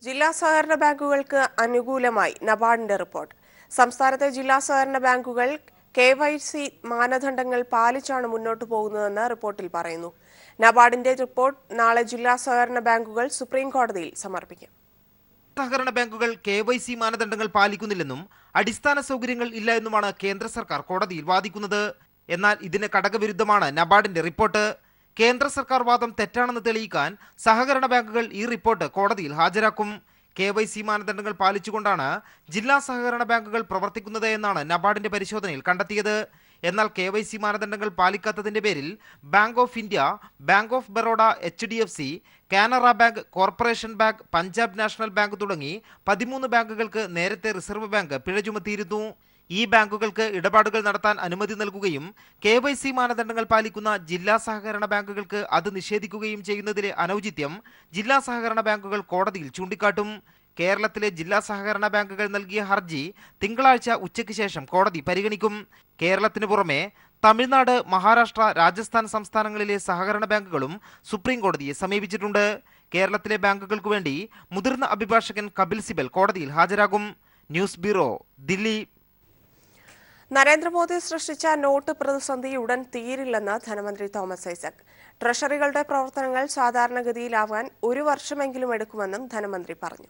ജില്ലാ സഹകരണ ബാങ്കുകൾക്ക് അനുകൂലമായി നബാർഡിന്റെ റിപ്പോർട്ട്. സംസ്ഥാനത്തെ ജില്ലാ സഹകരണ ബാങ്കുകൾ KYC മാനദണ്ഡങ്ങൾ പാലിച്ചാണ് മുന്നോട്ടു പോകുന്നതെന്ന് റിപ്പോർട്ടിൽ പറയുന്നു. നബാർഡിന്റെ റിപ്പോർട്ട് നാളെ ജില്ലാ സഹകരണ ബാങ്കുകൾ സുപ്രീം കോടതിയിൽ സമർപ്പിക്കും. സഹകരണ ബാങ്കുകൾ KYC മാനദണ്ഡങ്ങൾ പാലിക്കുന്നില്ലെന്നും അടിസ്ഥാന സൗകര്യങ്ങൾ ഇല്ല എന്നുമാണ് കേന്ദ്ര സർക്കാർ കോടതിയിൽ വാദിക്കുന്നത്. എന്നാൽ ഇതിന് കടകവിരുദ്ധമാണ് നബാർഡിന്റെ റിപ്പോർട്ട്. കേന്ദ്ര സർക്കാർ വാദം തെറ്റാണെന്ന് തെളിയിക്കാൻ സഹകരണ ബാങ്കുകൾ ഈ റിപ്പോർട്ട് കോടതിയിൽ ഹാജരാക്കും. KYC മാനദണ്ഡങ്ങൾ പാലിച്ചുകൊണ്ടാണ് ജില്ലാ സഹകരണ ബാങ്കുകൾ പ്രവർത്തിക്കുന്നത് എന്നാണ് നബാർഡിന്റെ പരിശോധനയിൽ കണ്ടെത്തിയത്. എന്നാൽ KYC മാനദണ്ഡങ്ങൾ പാലിക്കാത്തതിന്റെ പേരിൽ bank of India, bank of Baroda, HDFC, Canara bank, corporation bank, Punjab national bank തുടങ്ങി 13 ബാങ്കുകൾക്ക് നേരത്തെ റിസർവ് ബാങ്ക് പിഴ ചുമത്തിയിരുന്നു. ഈ ബാങ്കുകൾക്ക് ഇടപാടുകൾ നടത്താൻ അനുമതി നൽകുകയും KYC മാനദണ്ഡങ്ങൾ പാലിക്കുന്ന ജില്ലാ സഹകരണ ബാങ്കുകൾക്ക് അത് നിഷേധിക്കുകയും ചെയ്യുന്നതിലെ അനൗചിത്യം ജില്ലാ സഹകരണ ബാങ്കുകൾ കോടതിയിൽ ചൂണ്ടിക്കാട്ടും. കേരളത്തിലെ ജില്ലാ സഹകരണ ബാങ്കുകൾ നൽകിയ ഹർജി തിങ്കളാഴ്ച ഉച്ചയ്ക്ക് ശേഷം കോടതി പരിഗണിക്കും. കേരളത്തിന് പുറമെ തമിഴ്നാട്, മഹാരാഷ്ട്ര, രാജസ്ഥാൻ സംസ്ഥാനങ്ങളിലെ സഹകരണ ബാങ്കുകളും സുപ്രീം കോടതിയെ സമീപിച്ചിട്ടുണ്ട്. കേരളത്തിലെ ബാങ്കുകൾക്കു വേണ്ടി മുതിർന്ന അഭിഭാഷകൻ കപിൽ സിബൽ കോടതിയിൽ ഹാജരാകും. News bureau, Delhi. നരേന്ദ്രമോദി സൃഷ്ടിച്ച നോട്ട് പ്രതിസന്ധി ഉടൻ തീരില്ലെന്ന് ധനമന്ത്രി തോമസ് ഐസക്. ട്രഷറികളുടെ പ്രവർത്തനങ്ങൾ സാധാരണഗതിയിലാവാൻ 1 വർഷമെങ്കിലും എടുക്കുമെന്നും ധനമന്ത്രി പറഞ്ഞു.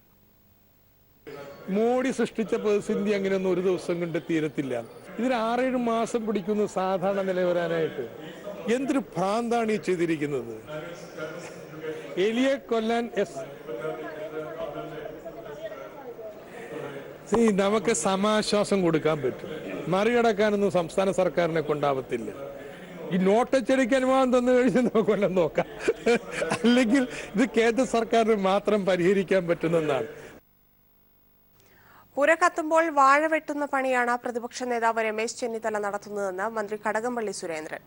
മോഡി സൃഷ്ടിച്ച പ്രതിസന്ധി അങ്ങനെയൊന്നും ഒരു ദിവസം കൊണ്ട് തീരത്തില്ല. ഇതിന് 6-7 മാസം പിടിക്കുന്നു സാധാരണ നില വരാനായിട്ട്. എന്തൊരു ഭ്രാന്താണ് ഈ ചെയ്തിരിക്കുന്നത്. എലിയെ കൊല്ലാൻ നമുക്ക് സമാശ്വാസം കൊടുക്കാൻ പറ്റും. മറികടക്കാനൊന്നും സംസ്ഥാന സർക്കാരിനെ കൊണ്ടാവത്തില്ല. ഈ നോട്ടച്ചടിക്ക് അനുവാദം തന്നു കഴിഞ്ഞാൽ നമുക്കെല്ലാം നോക്കാം. അല്ലെങ്കിൽ ഇത് കേന്ദ്ര സർക്കാരിന് മാത്രം പരിഹരിക്കാൻ പറ്റുന്നതാണ്. പുര കത്തുമ്പോൾ വാഴ വെട്ടുന്ന പണിയാണ് പ്രതിപക്ഷ നേതാവ് രമേശ് ചെന്നിത്തല നടത്തുന്നതെന്ന് മന്ത്രി കടകംപള്ളി സുരേന്ദ്രൻ.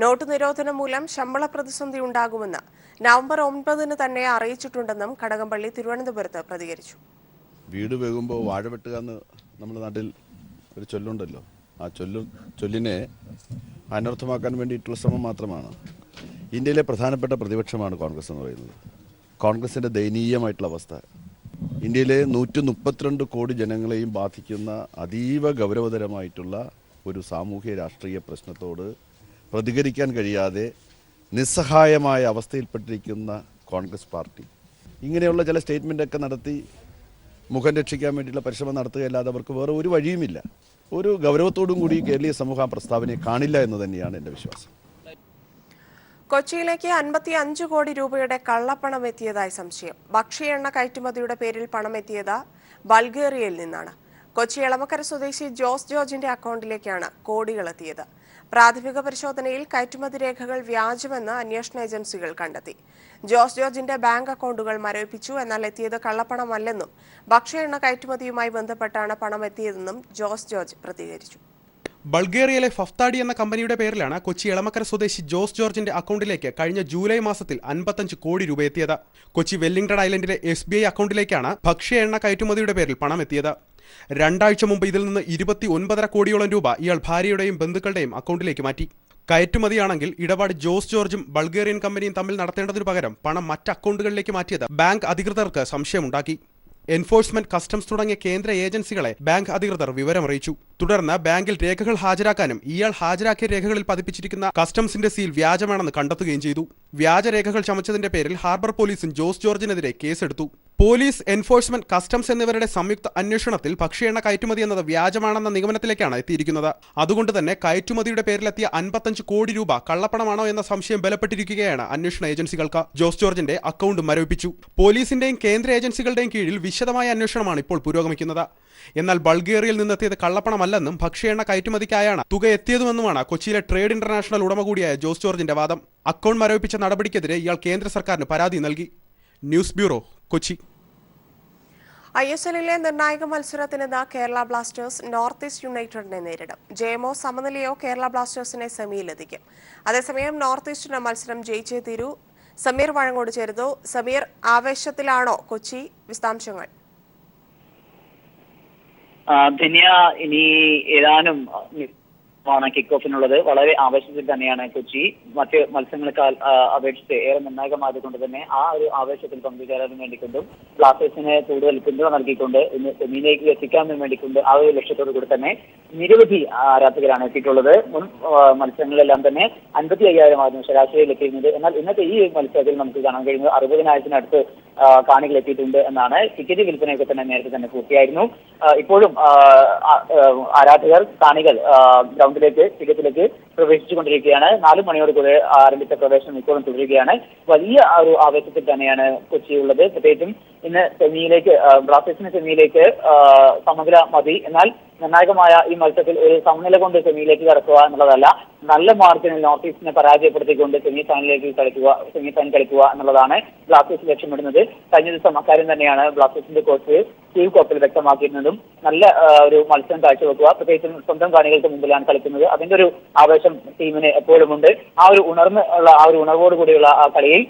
നോട്ട് നിരോധനം മൂലം ശമ്പള പ്രതിസന്ധി ഉണ്ടാകുമെന്ന് നവംബർ 9 തന്നെ അറിയിച്ചിട്ടുണ്ടെന്നും കടകംപള്ളി തിരുവനന്തപുരത്ത് പ്രതികരിച്ചു. വീട് വേകുമ്പോൾ വാഴ വെട്ടുക എന്ന് നമ്മുടെ നാട്ടിൽ ഒരു ചൊല്ലുണ്ടല്ലോ. ആ ചൊല്ലിനെ അനർത്ഥമാക്കാൻ വേണ്ടിയിട്ടുള്ള ശ്രമം മാത്രമാണ്. ഇന്ത്യയിലെ പ്രധാനപ്പെട്ട പ്രതിപക്ഷമാണ് കോൺഗ്രസ് എന്ന് പറയുന്നത്. കോൺഗ്രസിൻ്റെ ദയനീയമായിട്ടുള്ള അവസ്ഥ ഇന്ത്യയിലെ 132 കോടി ജനങ്ങളെയും ബാധിക്കുന്ന അതീവ ഗൗരവതരമായിട്ടുള്ള ഒരു സാമൂഹ്യ രാഷ്ട്രീയ പ്രശ്നത്തോട് പ്രതികരിക്കാൻ കഴിയാതെ നിസ്സഹായമായ അവസ്ഥയിൽപ്പെട്ടിരിക്കുന്ന കോൺഗ്രസ് പാർട്ടി ഇങ്ങനെയുള്ള ചില സ്റ്റേറ്റ്മെൻ്റൊക്കെ നടത്തി മുഖം രക്ഷിക്കാൻ വേണ്ടിയിട്ടുള്ള പരിശ്രമം നടത്തുകയല്ലാതെ അവർക്ക് വേറെ ഒരു വഴിയുമില്ല. ഒരു ഗൗരവത്തോടും കൂടി കേരളീയ സമൂഹം ആ പ്രസ്താവനയെ കാണില്ല എന്ന് തന്നെയാണ് എൻ്റെ വിശ്വാസം. കൊച്ചിയിലേക്ക് 55 കോടി രൂപയുടെ കള്ളപ്പണം എത്തിയതായി സംശയം. ഭക്ഷ്യ എണ്ണ കയറ്റുമതിയുടെ പേരിൽ പണം എത്തിയത് ബൾഗേറിയയിൽ നിന്നാണ്. കൊച്ചി എളമക്കര സ്വദേശി ജോസ് ജോർജിന്റെ അക്കൗണ്ടിലേക്കാണ് കോടികൾ എത്തിയത്. പ്രാഥമിക പരിശോധനയിൽ കയറ്റുമതി രേഖകൾ വ്യാജമെന്ന് അന്വേഷണ ഏജൻസികൾ കണ്ടെത്തി. ജോസ് ജോർജിന്റെ ബാങ്ക് അക്കൗണ്ടുകൾ മരവിപ്പിച്ചു. എന്നാൽ എത്തിയത് കള്ളപ്പണമല്ലെന്നും ഭക്ഷ്യ എണ്ണ കയറ്റുമതിയുമായി ബന്ധപ്പെട്ടാണ് പണം എത്തിയതെന്നും ജോസ് ജോർജ് പ്രതികരിച്ചു. ബൾഗേറിയയിലെ ഫഫ്താഡി എന്ന കമ്പനിയുടെ പേരിലാണ് കൊച്ചി എളമക്കര സ്വദേശി ജോസ് ജോർജിന്റെ അക്കൗണ്ടിലേക്ക് കഴിഞ്ഞ ജൂലൈ മാസത്തിൽ 55 കോടി രൂപ എത്തിയത്. കൊച്ചി വെല്ലിംഗ്ടൺ ഐലൻഡിലെ SBI അക്കൗണ്ടിലേക്കാണ് ഭക്ഷ്യ എണ്ണ കയറ്റുമതിയുടെ പേരിൽ പണം എത്തിയത്. 2 ആഴ്ച മുമ്പ് ഇതിൽ നിന്ന് 29.5 കോടിയോളം രൂപ ഇയാൾ ഭാര്യയുടെയും ബന്ധുക്കളുടെയും അക്കൗണ്ടിലേക്ക് മാറ്റി. കയറ്റുമതിയാണെങ്കിൽ ഇടപാട് ജോസ് ജോർജും ബൾഗേറിയൻ കമ്പനിയും തമ്മിൽ നടത്തേണ്ടതിനു പകരം പണം മറ്റ് അക്കൗണ്ടുകളിലേക്ക് മാറ്റിയത് ബാങ്ക് അധികൃതർക്ക് സംശയമുണ്ടാക്കി. എൻഫോഴ്സ്മെന്റ്, കസ്റ്റംസ് തുടങ്ങിയ കേന്ദ്ര ഏജൻസികളെ ബാങ്ക് അധികൃതർ വിവരമറിയിച്ചു. തുടർന്ന് ബാങ്കിൽ രേഖകൾ ഹാജരാക്കാനും ഇയാൾ ഹാജരാക്കിയ രേഖകളിൽ പതിപ്പിച്ചിരിക്കുന്ന കസ്റ്റംസിന്റെ സീൽ വ്യാജമാണെന്ന് കണ്ടെത്തുകയും ചെയ്തു. വ്യാജരേഖകൾ ചമച്ചതിന്റെ പേരിൽ ഹാർബർ പോലീസും ജോസ് ജോർജിനെതിരെ കേസെടുത്തു. പോലീസ്, എൻഫോഴ്സ്മെന്റ്, കസ്റ്റംസ് എന്നിവരുടെ സംയുക്ത അന്വേഷണത്തിൽ ഭക്ഷ്യ എണ്ണ കയറ്റുമതി എന്നത് വ്യാജമാണെന്ന നിഗമനത്തിലേക്കാണ് എത്തിയിരിക്കുന്നത്. അതുകൊണ്ട് തന്നെ കയറ്റുമതിയുടെ പേരിലെത്തിയ 55 കോടി രൂപ കള്ളപ്പണമാണോ എന്ന സംശയം ബലപ്പെട്ടിരിക്കുകയാണ് അന്വേഷണ ഏജൻസികൾക്ക്. ജോസ് ജോർജിന്റെ അക്കൗണ്ട് മരവിപ്പിച്ചു. പോലീസിന്റെയും കേന്ദ്ര ഏജൻസികളുടെയും കീഴിൽ വിശദമായ അന്വേഷണമാണ് ഇപ്പോൾ പുരോഗമിക്കുന്നത്. എന്നാൽ ബൾഗേറിയയിൽ നിന്നെത്തിയത് കള്ളപ്പണമല്ലെന്നും ഭക്ഷ്യ എണ്ണ കയറ്റുമതിക്കായാണ് തുക എത്തിയതുമെന്നുമാണ് കൊച്ചിയിലെ ട്രേഡ് ഇന്റർനാഷണൽ ഉടമ കൂടിയായ ജോസ് ജോർജിന്റെ വാദം. അക്കൗണ്ട് മരവിപ്പിച്ച നടപടിക്കെതിരെ ഇയാൾ കേന്ദ്ര സർക്കാരിന് പരാതി നൽകി. News bureau, Kochi. ISLലെ നിർണായക മത്സരത്തിന് കേരള ബ്ലാസ്റ്റേഴ്സ് നോർത്ത് ഈസ്റ്റ് യുണൈറ്റഡിനെ നേരിടും. ജയമോ സമനിലയോ കേരള ബ്ലാസ്റ്റേഴ്സിനെ സെമിയിലെത്തിക്കും. അതേസമയം നോർത്ത് ഈസ്റ്റിന്റെ മത്സരം ജയിച്ചേ തീരൂ. സമീർ വഴങ്ങോട് ചേരുന്നു. സമീർ, ആവേശത്തിലാണോ കൊച്ചി? വിശദാംശങ്ങൾ. ധന്യ, ഇനി ഏതാനും ആണ് കിക്ക് ഓഫിനുള്ളത്. വളരെ ആവേശത്തിൽ തന്നെയാണ് കൊച്ചി. മറ്റ് മത്സരങ്ങളെക്കാൾ അപേക്ഷിച്ച് ഏറെ നിർണായകമായതുകൊണ്ട് തന്നെ ആ ഒരു ആവേശത്തിൽ പങ്കുചേരാൻ വേണ്ടിക്കൊണ്ടും ബ്ലാസ്റ്റേഴ്സിന് കൂടുതൽ പിന്തുണ നൽകിക്കൊണ്ട് ഇന്ന് സെമിയിലേക്ക് എത്തിക്കാൻ വേണ്ടിക്കൊണ്ട് ആ ഒരു ലക്ഷ്യത്തോടു കൂടി തന്നെ നിരവധി ആരാധകരാണ് എത്തിയിട്ടുള്ളത്. മുൻ മത്സരങ്ങളിലെല്ലാം തന്നെ 55,000 ആയിരുന്നു ശരാശരിയിൽ എത്തിയിരുന്നത്. എന്നാൽ ഇന്നത്തെ ഈ മത്സരത്തിൽ നമുക്ക് കാണാൻ കഴിയുന്നത് 60,000-അടുത്ത് കാണികൾ എത്തിയിട്ടുണ്ട് എന്നാണ്. ടിക്കറ്റ് വിൽപ്പനയൊക്കെ തന്നെ നേരത്തെ തന്നെ പൂർത്തിയായിരുന്നു. ഇപ്പോഴും ആരാധകർ കാണികൾ ഗ്രൗണ്ടിലേക്ക് ടിക്കറ്റിലേക്ക് പ്രവേശിച്ചുകൊണ്ടിരിക്കുകയാണ്. 4 മണിയോട് കൂടെ ആരംഭിച്ച പ്രവേശനം ഇപ്പോഴും തുടരുകയാണ്. വലിയ ഒരു ആവേശത്തിൽ തന്നെയാണ് കൊച്ചിയുള്ളത്. പ്രത്യേകിച്ചും ഇന്ന് സെമിയിലേക്ക് ബ്ലാസ്റ്റേഴ്സിന് സെമിയിലേക്ക് സമഗ്ര മതി. എന്നാൽ നിർണായകമായ ഈ മത്സരത്തിൽ ഒരു സമനില കൊണ്ട് സെമിയിലേക്ക് കടക്കുക എന്നുള്ളതല്ല, നല്ല മാർജിനിൽ നോർത്ത് ഈസ്റ്റിനെ പരാജയപ്പെടുത്തിക്കൊണ്ട് സെമി ഫൈനൽ കളിക്കുക എന്നുള്ളതാണ് ബ്ലാസ്റ്റേഴ്സ് ലക്ഷ്യമിടുന്നത്. കഴിഞ്ഞ ദിവസം അക്കാര്യം തന്നെയാണ് ബ്ലാസ്റ്റേഴ്സിന്റെ കോച്ച് സ്റ്റീവ് കോപ്പൽ വ്യക്തമാക്കിയിരുന്നതും. നല്ല ഒരു മത്സരം കാഴ്ചവെക്കുക, പ്രത്യേകിച്ചും സ്വന്തം കാണികൾക്ക് മുമ്പിലാണ് കളിക്കുന്നത്. അതിന്റെ ഒരു ആവേശം ടീമിന് എപ്പോഴും ഉണ്ട്. ആ ഒരു ഉണർവോട് കൂടിയുള്ള ആ കളിയിൽ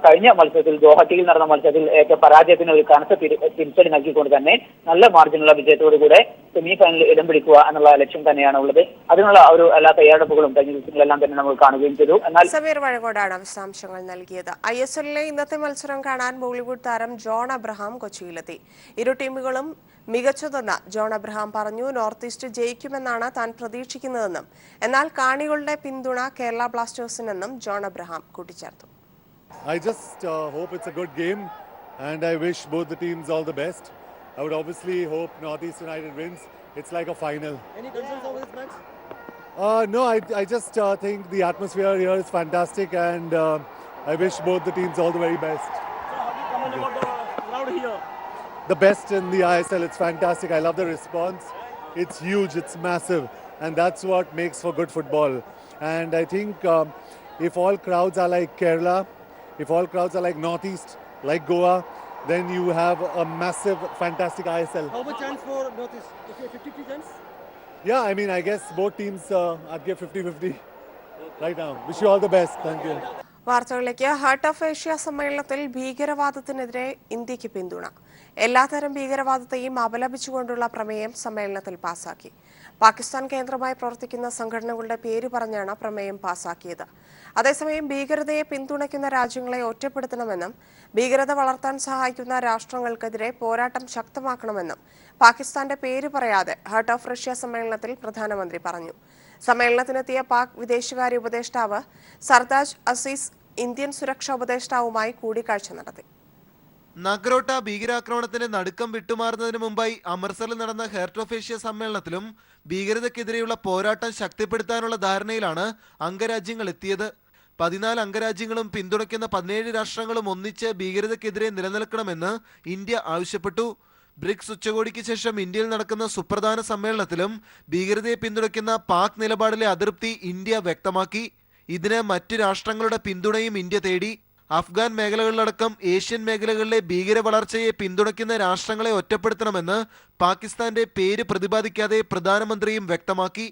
കഴിഞ്ഞ മത്സരത്തിൽ ഗോഹട്ടിയിൽ നടന്ന മത്സരത്തിൽ പരാജയത്തിന് ഒരു കനത്ത തിരിച്ചടി നൽകിക്കൊണ്ട് തന്നെ നല്ല മാർജിനുള്ള വിജയത്തോടുകൂടെ സെമി ഫൈനലിൽ ഇടം പിടിക്കുക എന്നുള്ള ലക്ഷ്യം തന്നെയാണ് ഉള്ളത്. അതിനുള്ള ഒരു എല്ലാ തയ്യാറെടുപ്പുകളും കഴിഞ്ഞ ദിവസങ്ങളെല്ലാം തന്നെ നമ്മൾ കാണുകയും ചെയ്തു. എന്നാൽ സമീർ വഴങ്ങോടാണ് വിശദാംശങ്ങൾ നൽകിയത്. ISLലെ ഇന്നത്തെ മത്സരം കാണാൻ ബോളിവുഡ് താരം ജോൺ അബ്രഹാം കൊച്ചിയിലെത്തി. ഇരു ടീമുകളും മികച്ചതെന്ന് ജോൺ അബ്രഹാം പറഞ്ഞു. നോർത്ത് ഈസ്റ്റ് ജയിക്കുമെന്നാണ് താൻ പ്രതീക്ഷിക്കുന്നതെന്നും എന്നാൽ കാണികളുടെ പിന്തുണ കേരള ബ്ലാസ്റ്റേഴ്സിനെന്നും ജോൺ അബ്രഹാം കൂട്ടിച്ചേർത്തു. I just hope it's a good game and I wish both the teams all the best. I would obviously hope Northeast United wins. It's like a final. Any concerns over this match? No, I just think the atmosphere here is fantastic and I wish both the teams all the very best. So how do you comment about the crowd here? The best in the ISL, it's fantastic. I love the response. It's huge, it's massive and that's what makes for good football. And I think if all crowds are like Kerala, if all crowds are like Northeast, like Goa, then you have a massive, fantastic ISL. How much chance for Northeast? Okay, 50-50 chance? Yeah, I mean, I guess both teams, I'd give 50-50 right now. Wish you all the best. Thank you. വാർത്തകളിലേക്ക്. Heart of Asia സമ്മേളനത്തിൽ ഭീകരവാദത്തിനെതിരെ ഇന്ത്യക്ക് പിന്തുണ. എല്ലാത്തരം ഭീകരവാദത്തെയും അപലപിച്ചുകൊണ്ടുള്ള പ്രമേയം സമ്മേളനത്തിൽ പാസാക്കി. പാകിസ്ഥാൻ കേന്ദ്രമായി പ്രവർത്തിക്കുന്ന സംഘടനകളുടെ പേര് പറഞ്ഞാണ് പ്രമേയം പാസാക്കിയത്. അതേസമയം ഭീകരതയെ പിന്തുണയ്ക്കുന്ന രാജ്യങ്ങളെ ഒറ്റപ്പെടുത്തണമെന്നും ഭീകരത വളർത്താൻ സഹായിക്കുന്ന രാഷ്ട്രങ്ങൾക്കെതിരെ പോരാട്ടം ശക്തമാക്കണമെന്നും പാകിസ്ഥാന്റെ പേര് പറയാതെ ഹാർട്ട് ഓഫ് ഏഷ്യ സമ്മേളനത്തിൽ പ്രധാനമന്ത്രി പറഞ്ഞു. സമ്മേളനത്തിനെത്തിയ പാക് വിദേശകാര്യ ഉപദേഷ്ടാവ് സർതാജ് അസീസ് ഇന്ത്യൻ സുരക്ഷാ ഉപദേഷ്ടാവുമായി കൂടിക്കാഴ്ച നടത്തി. നഗ്രോട്ട ഭീകരാക്രമണത്തിന്റെ നടുക്കം വിട്ടുമാറുന്നതിന് മുമ്പായി അമൃത്സറിൽ നടന്ന ഹാർട്ട് ഓഫ് ഏഷ്യ സമ്മേളനത്തിലും ഭീകരതയ്ക്കെതിരെയുള്ള പോരാട്ടം ശക്തിപ്പെടുത്താനുള്ള ധാരണയിലാണ് അംഗരാജ്യങ്ങൾ എത്തിയത്. 14 അംഗരാജ്യങ്ങളും പിന്തുണയ്ക്കുന്ന 17 രാഷ്ട്രങ്ങളും ഒന്നിച്ച് ഭീകരതയ്ക്കെതിരെ നിലനിൽക്കണമെന്ന് ഇന്ത്യ ആവശ്യപ്പെട്ടു. ബ്രിക്സ് ഉച്ചകോടിക്ക് ശേഷം ഇന്ത്യയിൽ നടക്കുന്ന സുപ്രധാന സമ്മേളനത്തിലും ഭീകരതയെ പിന്തുണയ്ക്കുന്ന പാക് നിലപാടിലെ അതൃപ്തി ഇന്ത്യ വ്യക്തമാക്കി. ഇതിന് മറ്റ് രാഷ്ട്രങ്ങളുടെ പിന്തുണയും ഇന്ത്യ തേടി. അഫ്ഗാൻ മേഖലകളിലടക്കം ഏഷ്യൻ മേഖലകളിലെ ഭീകര വളർച്ചയെ പിന്തുണയ്ക്കുന്ന രാഷ്ട്രങ്ങളെ ഒറ്റപ്പെടുത്തണമെന്ന് പാകിസ്ഥാന്റെ പേര് പ്രതിപാദിക്കാതെ പ്രധാനമന്ത്രിയും വ്യക്തമാക്കി.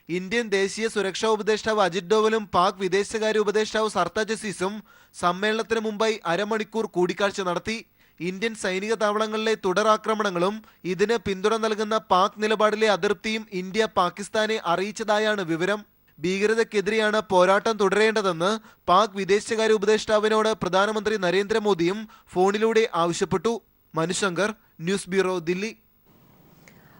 ഇന്ത്യൻ ദേശീയ സുരക്ഷാ ഉപദേഷ്ടാവ് അജിത് ഡോവലും പാക് വിദേശകാര്യ ഉപദേഷ്ടാവ് സർതാജ് അസീസും സമ്മേളനത്തിന് മുമ്പായി അരമണിക്കൂർ കൂടിക്കാഴ്ച നടത്തി. ഇന്ത്യൻ സൈനിക താവളങ്ങളിലെ തുടരാക്രമണങ്ങളും ഇതിന് പിന്തുണ നൽകുന്ന പാക് നിലപാടിലെ അതൃപ്തിയും ഇന്ത്യ പാകിസ്ഥാനെ അറിയിച്ചതായാണ് വിവരം. ഭീകരതയ്ക്കെതിരെയാണ് പോരാട്ടം തുടരേണ്ടതെന്ന് പാക് വിദേശകാര്യ ഉപദേഷ്ടാവിനോട് പ്രധാനമന്ത്രി നരേന്ദ്രമോദിയും ഫോണിലൂടെ ആവശ്യപ്പെട്ടു. Manushankar, news bureau, Delhi.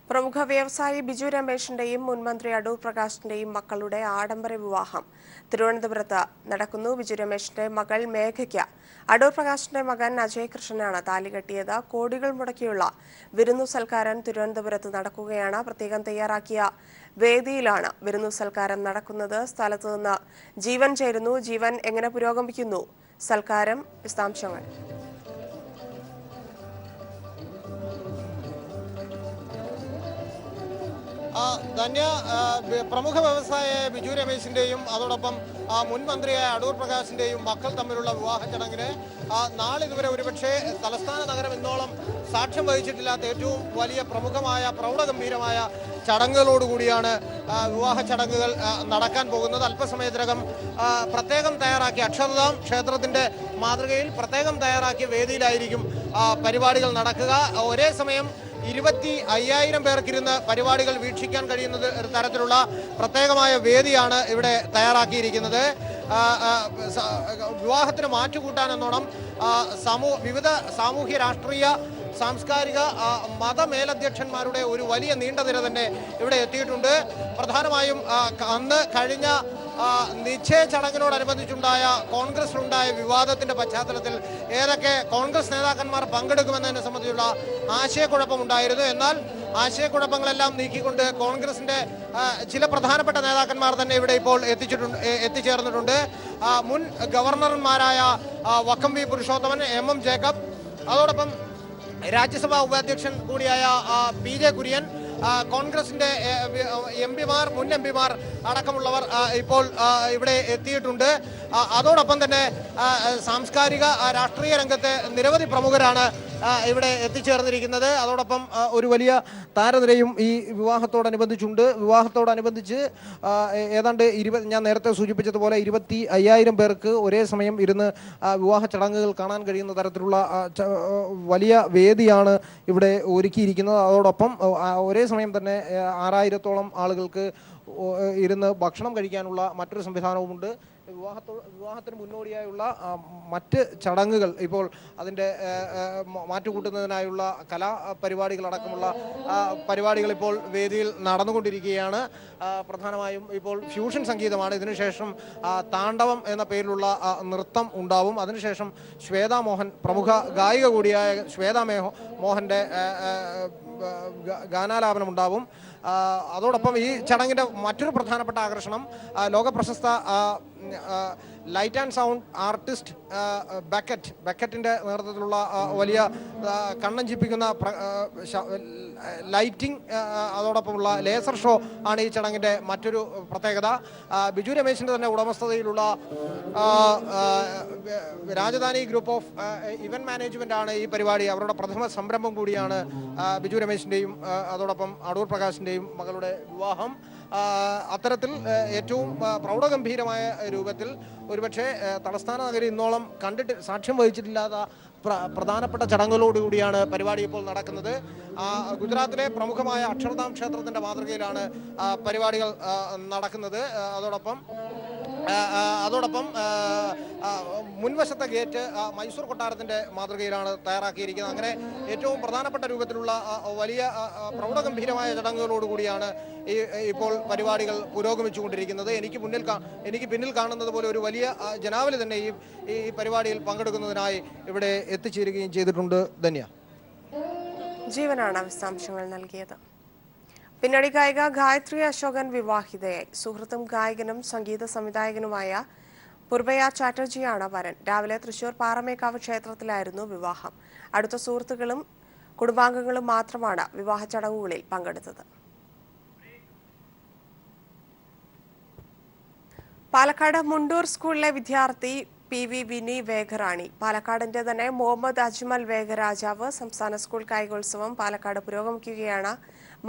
പ്രമുഖ വ്യവസായി ബിജു രമേശിന്റെയും മുൻമന്ത്രി അടൂർ പ്രകാശിന്റെയും മക്കളുടെ ആഡംബര വിവാഹം തിരുവനന്തപുരത്ത് നടക്കുന്നു. ബിജു രമേശിന്റെ മകൾ മേഘയ്ക്ക് അടൂർ പ്രകാശിന്റെ മകൻ അജയ് കൃഷ്ണനാണ് താലി കെട്ടിയത്. കോടികൾ മുടക്കിയുള്ള വിരുന്നു സൽക്കാരം തിരുവനന്തപുരത്ത് നടക്കുകയാണ്. പ്രത്യേകം തയ്യാറാക്കിയ വേദിയിലാണ് വിരുന്നു സൽക്കാരം നടക്കുന്നത്. സ്ഥലത്ത് നിന്ന് ജീവൻ ചേരുന്നു. ജീവൻ, എങ്ങനെ പുരോഗമിക്കുന്നു സൽക്കാരം? വിശദാംശങ്ങൾ. ധന്യ, പ്രമുഖ വ്യവസായ ബിജു രമേശിന്റെയും അതോടൊപ്പം മുൻ മന്ത്രിയായ അടൂർ പ്രകാശിന്റെയും മക്കൾ തമ്മിലുള്ള വിവാഹ ചടങ്ങിന് നാളിതുവരെ ഒരുപക്ഷെ തലസ്ഥാന നഗരം ഇന്നോളം സാക്ഷ്യം വഹിച്ചിട്ടില്ലാത്ത ഏറ്റവും വലിയ പ്രമുഖമായ പ്രൗഢഗംഭീരമായ ചടങ്ങുകളോടുകൂടിയാണ് വിവാഹ ചടങ്ങുകൾ നടക്കാൻ പോകുന്നത്. അല്പസമയത്തിനകം പ്രത്യേകം തയ്യാറാക്കിയ അക്ഷരധാം ക്ഷേത്രത്തിന്റെ മാതൃകയിൽ പ്രത്യേകം തയ്യാറാക്കിയ വേദിയിലായിരിക്കും പരിപാടികൾ നടക്കുക. ഒരേ സമയം 25,000 പേർക്കിരുന്ന് പരിപാടികൾ വീക്ഷിക്കാൻ കഴിയുന്നത് തരത്തിലുള്ള പ്രത്യേകമായ വേദിയാണ് ഇവിടെ തയ്യാറാക്കിയിരിക്കുന്നത്. വിവാഹത്തിന് മാറ്റുകൂട്ടാനെന്നോണം വിവിധ സാമൂഹ്യ രാഷ്ട്രീയ സാംസ്കാരിക മതമേലധ്യക്ഷന്മാരുടെ ഒരു വലിയ നീണ്ട നിര തന്നെ ഇവിടെ എത്തിയിട്ടുണ്ട്. പ്രധാനമായും അന്ന് കഴിഞ്ഞ നിശ്ചയ ചടങ്ങിനോടനുബന്ധിച്ചുണ്ടായ കോൺഗ്രസിലുണ്ടായ വിവാദത്തിന്റെ പശ്ചാത്തലത്തിൽ ഏതൊക്കെ കോൺഗ്രസ് നേതാക്കന്മാർ പങ്കെടുക്കുമെന്നതിനെ സംബന്ധിച്ചുള്ള ആശയക്കുഴപ്പമുണ്ടായിരുന്നു. എന്നാൽ ആശയക്കുഴപ്പങ്ങളെല്ലാം നീക്കിക്കൊണ്ട് കോൺഗ്രസിന്റെ ചില പ്രധാനപ്പെട്ട നേതാക്കന്മാർ തന്നെ ഇവിടെ ഇപ്പോൾ എത്തിച്ചേർന്നിട്ടുണ്ട്. മുൻ ഗവർണർമാരായ Vakkom V Purushothaman, M Jacob, അതോടൊപ്പം രാജ്യസഭാ ഉപാധ്യക്ഷൻ കൂടിയായ PJ കുര്യൻ, കോൺഗ്രസിന്റെ MP-മാർ, മുൻ MP-മാർ അടക്കമുള്ളവർ ഇപ്പോൾ ഇവിടെ എത്തിയിട്ടുണ്ട്. അതോടൊപ്പം തന്നെ സാംസ്കാരിക രാഷ്ട്രീയ രംഗത്തെ നിരവധി പ്രമുഖരാണ് ഇവിടെ എത്തിച്ചേർന്നിരിക്കുന്നത്. അതോടൊപ്പം ഒരു വലിയ താരനിരയും ഈ വിവാഹത്തോടനുബന്ധിച്ചുണ്ട്. വിവാഹത്തോടനുബന്ധിച്ച് ഏതാണ്ട് ഞാൻ നേരത്തെ സൂചിപ്പിച്ചതുപോലെ 25,000 പേർക്ക് ഒരേ സമയം ഇരുന്ന് വിവാഹ ചടങ്ങുകൾ കാണാൻ കഴിയുന്ന തരത്തിലുള്ള വലിയ വേദിയാണ് ഇവിടെ ഒരുക്കിയിരിക്കുന്നത്. അതോടൊപ്പം ഒരേ സമയം തന്നെ 6,000-ഓളം ആളുകൾക്ക് ഇരുന്ന് ഭക്ഷണം കഴിക്കാനുള്ള മറ്റൊരു സംവിധാനവുമുണ്ട്. വിവാഹത്തിന് മുന്നോടിയായുള്ള മറ്റ് ചടങ്ങുകൾ, ഇപ്പോൾ അതിൻ്റെ മാറ്റുകൂട്ടുന്നതിനായുള്ള കലാപരിപാടികളടക്കമുള്ള പരിപാടികൾ ഇപ്പോൾ വേദിയിൽ നടന്നുകൊണ്ടിരിക്കുകയാണ്. പ്രധാനമായും ഇപ്പോൾ ഫ്യൂഷൻ സംഗീതമാണ്. ഇതിനുശേഷം താണ്ഡവം എന്ന പേരിലുള്ള നൃത്തം ഉണ്ടാവും. അതിനുശേഷം ശ്വേതാ മോഹൻ, പ്രമുഖ ഗായിക കൂടിയായ ശ്വേതാ മോഹൻ്റെ ഗാനാലാപനം ഉണ്ടാവും. അതോടൊപ്പം ഈ ചടങ്ങിൻ്റെ മറ്റൊരു പ്രധാനപ്പെട്ട ആകർഷണം ലോകപ്രശസ്ത ലൈറ്റ് ആൻഡ് സൗണ്ട് ആർട്ടിസ്റ്റ് ബക്കറ്റിൻ്റെ നേതൃത്വത്തിലുള്ള വലിയ കണ്ണഞ്ചിപ്പിക്കുന്ന ലൈറ്റിംഗ്, അതോടൊപ്പമുള്ള ലേസർ ഷോ ആണ് ഈ ചടങ്ങിൻ്റെ മറ്റൊരു പ്രത്യേകത. ബിജു രമേശിൻ്റെ തന്നെ ഉടമസ്ഥതയിലുള്ള Rajadhani group of event management ആണ് ഈ പരിപാടി. അവരുടെ പ്രഥമ സംരംഭം കൂടിയാണ് ബിജു രമേശിൻ്റെയും അതോടൊപ്പം അടൂർ പ്രകാശിൻ്റെയും മകളുടെ വിവാഹം. അത്തരത്തിൽ ഏറ്റവും പ്രൗഢഗംഭീരമായ രൂപത്തിൽ ഒരുപക്ഷെ തലസ്ഥാന നഗരി ഇന്നോളം സാക്ഷ്യം വഹിച്ചിട്ടില്ലാത്ത പ്രധാനപ്പെട്ട ചടങ്ങുകളോടുകൂടിയാണ് പരിപാടി ഇപ്പോൾ നടക്കുന്നത്. ഗുജറാത്തിലെ പ്രമുഖമായ അക്ഷർധാം ക്ഷേത്രത്തിൻ്റെ മാതൃകയിലാണ് പരിപാടികൾ നടക്കുന്നത്. അതോടൊപ്പം മുൻവശത്തെ ഗേറ്റ് മൈസൂർ കൊട്ടാരത്തിൻ്റെ മാതൃകയിലാണ് തയ്യാറാക്കിയിരിക്കുന്നത്. അങ്ങനെ ഏറ്റവും പ്രധാനപ്പെട്ട രൂപത്തിലുള്ള വലിയ പ്രൗഢഗംഭീരമായ ചടങ്ങുകളോടുകൂടിയാണ് ഇപ്പോൾ പരിപാടികൾ പുരോഗമിച്ചുകൊണ്ടിരിക്കുന്നത്. എനിക്ക് പിന്നിൽ കാണുന്നത് പോലെ ഒരു വലിയ ജനാവലി തന്നെ ഈ പരിപാടിയിൽ പങ്കെടുക്കുന്നതിനായി ഇവിടെ എത്തിച്ചേരുകയും ചെയ്തിട്ടുണ്ട്. ധന്യ. ജീവനാണ് വിശദാംശങ്ങൾ നൽകിയത്. പിന്നണി ഗായിക ഗായത്രി അശോകൻ വിവാഹിതയായി. സുഹൃത്തും ഗായകനും സംഗീത സംവിധായകനുമായ പുർബയ ചാറ്റർജിയാണ് വരൻ. രാവിലെ തൃശൂർ പാറമേക്കാവ് ക്ഷേത്രത്തിലായിരുന്നു വിവാഹം. അടുത്ത സുഹൃത്തുക്കളും കുടുംബാംഗങ്ങളും മാത്രമാണ് വിവാഹ ചടങ്ങുകളിൽ പങ്കെടുത്തത്. പാലക്കാട് മുണ്ടൂർ സ്കൂളിലെ വിദ്യാർത്ഥി PV വിനി വേഗറാണി. പാലക്കാടിന്റെ തന്നെ മുഹമ്മദ് അജ്മൽ വേഗരാജാവ്. സംസ്ഥാന സ്കൂൾ കായികോത്സവം പാലക്കാട് പുരോഗമിക്കുകയാണ്.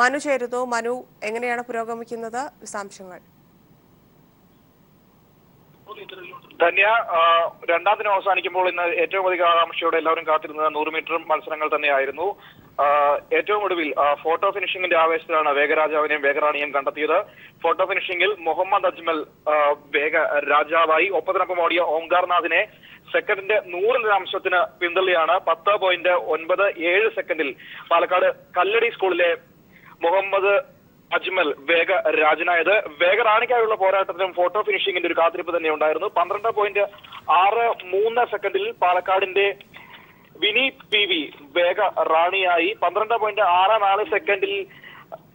മനു ചേരുന്നു. മനു, എങ്ങനെയാണ് പുരോഗമിക്കുന്നത്? വിശദാംശങ്ങൾ. ധന്യ, രണ്ടാം ദിനം അവസാനിക്കുമ്പോൾ ഇന്ന് ഏറ്റവും അധികം ആകാംക്ഷയോടെ എല്ലാവരും കാത്തിരുന്നത് 100 മീറ്റർ മത്സരങ്ങൾ തന്നെയായിരുന്നു. ഏറ്റവും ഒടുവിൽ ഫോട്ടോ ഫിനിഷിംഗിന്റെ ആവേശത്തിലാണ് വേഗരാജാവിനെയും വേഗറാണിയെയും കണ്ടെത്തിയത്. ഫോട്ടോ ഫിനിഷിംഗിൽ മുഹമ്മദ് അജ്മൽ വേഗരാജാവായി. ഒപ്പത്തിനൊപ്പം ഓടിയ ഓംകാർനാഥിനെ സെക്കൻഡിന്റെ 100 അംശത്തിന് പിന്തള്ളിയാണ് 10.97 സെക്കൻഡിൽ പാലക്കാട് കല്ലടി സ്കൂളിലെ മുഹമ്മദ് അജ്മൽ വേഗരാജനായത്. വേഗറാണിക്കായുള്ള പോരാട്ടത്തിലും ഫോട്ടോ ഫിനിഷിംഗിന്റെ ഒരു കാത്തിരിപ്പ് തന്നെ ഉണ്ടായിരുന്നു. 12.63 സെക്കൻഡിൽ പാലക്കാടിന്റെ വിനി PV വേഗറാണിയായി. 12.64 സെക്കൻഡിൽ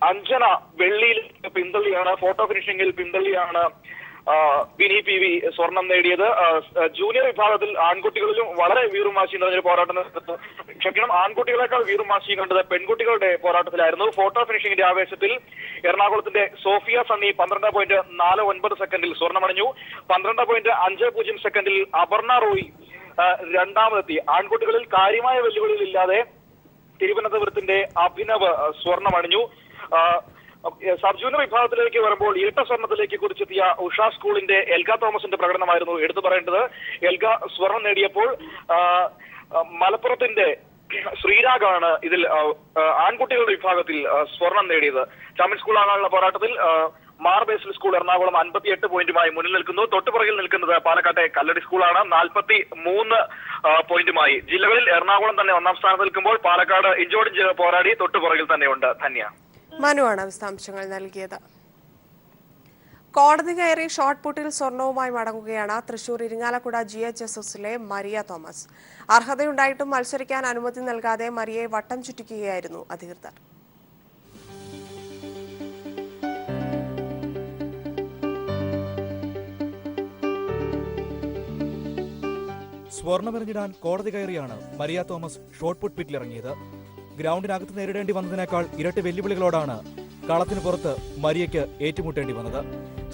അഞ്ജന വെള്ളിയിൽ പിന്തള്ളിയാണ്. ഫോട്ടോ ഫിനിഷിംഗിൽ പിന്തള്ളിയാണ് വിനി PV സ്വർണം നേടിയത്. ജൂനിയർ വിഭാഗത്തിൽ ആൺകുട്ടികളിലും വളരെ വീറും വാശിയും നിറഞ്ഞൊരു പോരാട്ടം. ആൺകുട്ടികളെക്കാൾ വീറും വാശിയും കണ്ടത് പെൺകുട്ടികളുടെ പോരാട്ടത്തിലായിരുന്നു. ഫോട്ടോ ഫിനിഷിംഗിന്റെ ആവേശത്തിൽ എറണാകുളത്തിന്റെ സോഫിയ സണ്ണി 12.49 സെക്കൻഡിൽ സ്വർണ്ണമണിഞ്ഞു. 12.50 സെക്കൻഡിൽ അപർണ റോയ് രണ്ടാമതെത്തി. ആൺകുട്ടികളിൽ കാര്യമായ വെല്ലുവിളികളില്ലാതെ തിരുവനന്തപുരത്തിന്റെ അഭിനവ് സ്വർണ്ണമണിഞ്ഞു. സബ് ജൂനിയർ വിഭാഗത്തിലേക്ക് വരുമ്പോൾ ഇരട്ട സ്വർണത്തിലേക്ക് കുറിച്ചെത്തിയ ഉഷ സ്കൂളിന്റെ എൽഗ തോമസിന്റെ പ്രകടനമായിരുന്നു എടുത്തു പറയേണ്ടത്. എൽഗ സ്വർണം നേടിയപ്പോൾ മലപ്പുറത്തിന്റെ ശ്രീരാഗാണ് ഇതിൽ ആൺകുട്ടികളുടെ വിഭാഗത്തിൽ സ്വർണം നേടിയത്. ചാമ്പ്യൻ സ്കൂൾ ആകാനുള്ള പോരാട്ടത്തിൽ മാർ ബേസിൽ സ്കൂൾ എറണാകുളം 58 പോയിന്റുമായി മുന്നിൽ നിൽക്കുന്നു. തൊട്ടുപുറകിൽ നിൽക്കുന്നത് പാലക്കാട്ടെ കല്ലടി സ്കൂളാണ് 43 പോയിന്റുമായി. ജില്ലകളിൽ എറണാകുളം തന്നെ ഒന്നാം സ്ഥാനത്ത് നിൽക്കുമ്പോൾ പാലക്കാട് ഇഞ്ചോടിഞ്ച് പോരാടി തൊട്ടുപുറകിൽ തന്നെയുണ്ട്. ധന്യ. മനുവാണ് വിശദാംശങ്ങൾ നൽകിയത്. കോടതി കയറി ഷോട്ട് പുട്ടിൽ സ്വർണവുമായി മടങ്ങുകയാണ് തൃശൂർ ഇരിങ്ങാലക്കുട GHSSലെ മരിയ തോമസ്. അർഹതയുണ്ടായിട്ടും മത്സരിക്കാൻ അനുമതി നൽകാതെ മരിയയെ വട്ടം ചുറ്റിക്കുകയായിരുന്നു അധികൃതർ. സ്വർണമെറിഞ്ഞിടാൻ കോടതി കയറിയാണ് മരിയ തോമസ് ഷോട്ട് പുട്ട് പിറ്റിലിറങ്ങിയത്. ഗ്രൗണ്ടിനകത്ത് നേരിടേണ്ടി വന്നതിനേക്കാൾ ഇരട്ടി വെല്ലുവിളികളോടാണ് കളത്തിന് പുറത്ത് മരിയയ്ക്ക് ഏറ്റുമുട്ടേണ്ടി വന്നത്.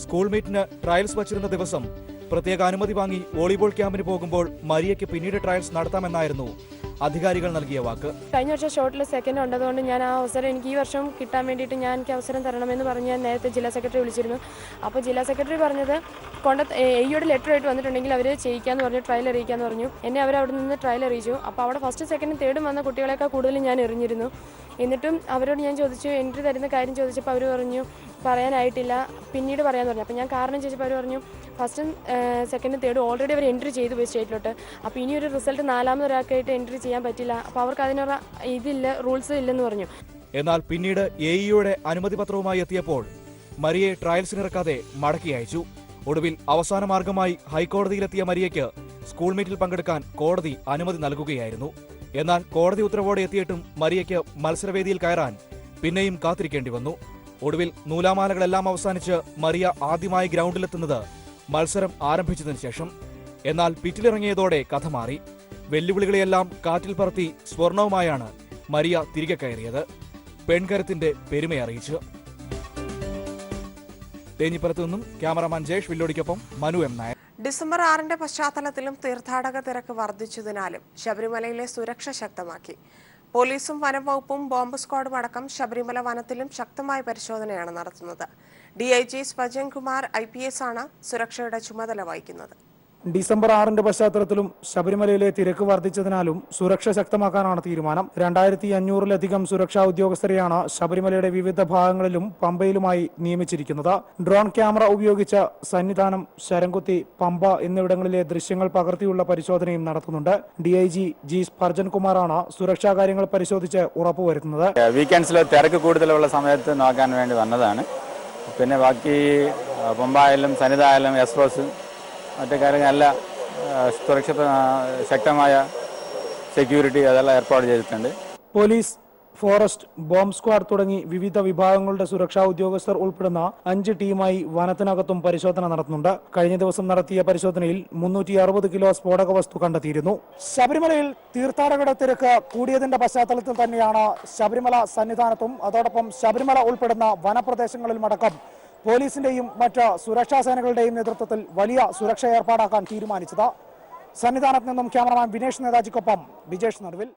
സ്കൂൾ മീറ്റിന് ട്രയൽസ് വച്ചിരുന്ന ദിവസം പ്രത്യേക അനുമതി വാങ്ങി വോളിബോൾ ക്യാമ്പിന് പോകുമ്പോൾ മരിയയ്ക്ക് പിന്നീട് ട്രയൽസ് നടത്താമെന്നായിരുന്നു അധികാരികൾ നൽകിയ വാക്ക്. കഴിഞ്ഞ വർഷം ഷോട്ടിൽ സെക്കൻഡ് ഉണ്ടതുകൊണ്ട് ഞാൻ ആ അവസരം എനിക്ക് ഈ വർഷം കിട്ടാൻ വേണ്ടിയിട്ട് എനിക്ക് അവസരം തരണമെന്ന് പറഞ്ഞ് ഞാൻ നേരത്തെ ജില്ലാ സെക്രട്ടറി വിളിച്ചിരുന്നു. അപ്പോൾ ജില്ലാ സെക്രട്ടറി പറഞ്ഞത് എയുടെ ലെറ്റർ ആയിട്ട് വന്നിട്ടുണ്ടെങ്കിൽ അവർ ചെയ്യിക്കാമെന്ന് പറഞ്ഞു, ട്രയൽ അറിയിക്കാമെന്ന് പറഞ്ഞു. എന്നെ അവർ അവിടെ നിന്ന് ട്രയൽ അറിയിച്ചു. അപ്പോൾ അവിടെ ഫസ്റ്റ് സെക്കൻഡും തേർഡും വന്ന കുട്ടികളെക്കാൾ കൂടുതലും ഞാൻ എറിഞ്ഞിരുന്നു. എന്നിട്ടും അവരോട് ഞാൻ ചോദിച്ചു, എൻട്രി തരുന്ന കാര്യം ചോദിച്ചപ്പോൾ അവർ പറഞ്ഞു പറയാനായിട്ടില്ല, പിന്നീട് പറയാമെന്ന് പറഞ്ഞു. അപ്പോൾ ഞാൻ കാരണം ചോദിച്ചപ്പോൾ അവർ പറഞ്ഞു ഫസ്റ്റും സെക്കൻഡും തേർഡും ഓൾറെഡി അവർ എൻട്രി ചെയ്തു പോയി സ്റ്റേറ്റിലോട്ട്. അപ്പോൾ ഇനിയൊരു റിസൾട്ട് നാലാമതൊരാൾക്കായിട്ട് എൻട്രി ചെയ്യാൻ പറ്റില്ല, അപ്പോൾ അവർക്ക് അതിനുള്ള റൂൾസ് ഇല്ലെന്ന് പറഞ്ഞു. എന്നാൽ പിന്നീട് AEയുടെ അനുമതി പത്രവുമായി എത്തിയപ്പോൾ മരിയയെ ട്രയൽസിനിറക്കാതെ മടക്കി അയച്ചു. ഒടുവിൽ അവസാന മാർഗമായി ഹൈക്കോടതിയിലെത്തിയ മരിയയ്ക്ക് സ്കൂൾ മീറ്റിൽ പങ്കെടുക്കാൻ കോടതി അനുമതി നൽകുകയായിരുന്നു. എന്നാൽ കോടതി ഉത്തരവോടെ എത്തിയിട്ടും മരിയയ്ക്ക് മത്സരവേദിയിൽ കയറാൻ പിന്നെയും കാത്തിരിക്കേണ്ടി വന്നു. ഒടുവിൽ നൂലാമാലകളെല്ലാം അവസാനിച്ച് മരിയ ആദ്യമായി ഗ്രൗണ്ടിലെത്തുന്നത് മത്സരം ആരംഭിച്ചതിന് ശേഷം. എന്നാൽ പിറ്റിലിറങ്ങിയതോടെ കഥ മാറി. വെല്ലുവിളികളെയെല്ലാം കാറ്റിൽ പറത്തി സ്വർണവുമായാണ് മരിയ തിരികെ കയറിയത്. പെൺകരുത്തിന്റെ പെരുമയറിയിച്ചു. തേഞ്ഞിപ്പലത്തു നിന്നും ക്യാമറമാൻ ജേഷ് വില്ലോടിക്കൊപ്പം മനു M. നായർ. ഡിസംബർ 6-ന്റെ പശ്ചാത്തലത്തിലും തീർത്ഥാടക തിരക്ക് വർദ്ധിച്ചതിനാലും ശബരിമലയിലെ സുരക്ഷ ശക്തമാക്കി. പോലീസും വനംവകുപ്പും ബോംബ് സ്ക്വാഡും അടക്കം ശബരിമല വനത്തിലും ശക്തമായ പരിശോധനയാണ് നടത്തുന്നത്. DIG സ്വജൻ കുമാർ IPS ആണ് സുരക്ഷയുടെ ചുമതല വഹിക്കുന്നത്. ഡിസംബർ 6-ന്റെ പശ്ചാത്തലത്തിലും ശബരിമലയിലെ തിരക്ക് വർദ്ധിച്ചതിനാലും സുരക്ഷ ശക്തമാക്കാനാണ് തീരുമാനം. 2500-ലധികം സുരക്ഷാ ഉദ്യോഗസ്ഥരെയാണ് ശബരിമലയുടെ വിവിധ ഭാഗങ്ങളിലും പമ്പയിലുമായി നിയമിച്ചിരിക്കുന്നത്. ഡ്രോൺ ക്യാമറ ഉപയോഗിച്ച് സന്നിധാനം, ശരംകുത്തി, പമ്പ എന്നിവിടങ്ങളിലെ ദൃശ്യങ്ങൾ പകർത്തിയുള്ള പരിശോധനയും നടത്തുന്നുണ്ട്. DIG G. സ്പർജൻ കുമാറാണ് സുരക്ഷാ കാര്യങ്ങൾ പരിശോധിച്ച് ഉറപ്പുവരുത്തുന്നത്. വീക്കെൻഡ്സിൽ തിരക്ക് കൂടുതലുള്ള സമയത്ത് നോക്കാൻ വേണ്ടി വന്നതാണ്. പിന്നെ ബാക്കി പമ്പായാലും സന്നിധായാലും എക്സ്പ്രസ് മറ്റു കാര്യങ്ങളെല്ലാം ശക്തമായ സെക്യൂരിറ്റി അതെല്ലാം ഏർപ്പാട് ചെയ്തിട്ടുണ്ട്. പോലീസ്, ഫോറസ്റ്റ്, ബോംബ് സ്ക്വാഡ് തുടങ്ങി വിവിധ വിഭാഗങ്ങളുടെ സുരക്ഷാ ഉദ്യോഗസ്ഥർ ഉൾപ്പെടുന്ന 5 ടീമായി വനത്തിനകത്തും പരിശോധന നടത്തുന്നുണ്ട്. കഴിഞ്ഞ ദിവസം നടത്തിയ പരിശോധനയിൽ 360 കിലോ സ്ഫോടക വസ്തു കണ്ടെത്തിയിരുന്നു. ശബരിമലയിൽ തീർത്ഥാടകരുടെ തിരക്ക് കൂടിയതിന്റെ പശ്ചാത്തലത്തിൽ തന്നെയാണ് ശബരിമല സന്നിധാനത്തും അതോടൊപ്പം ശബരിമല ഉൾപ്പെടുന്ന വനപ്രദേശങ്ങളിലുമടക്കം പോലീസിന്റെയും മറ്റ് സുരക്ഷാ സേനകളുടെയും നേതൃത്വത്തിൽ വലിയ സുരക്ഷ ഏർപ്പാടാക്കാൻ തീരുമാനിച്ചത്. സന്നിധാനത്ത് നിന്നും ക്യാമറമാൻ വിനേഷ് നേതാജിക്കൊപ്പം വിജേഷ് നടുവിൽ.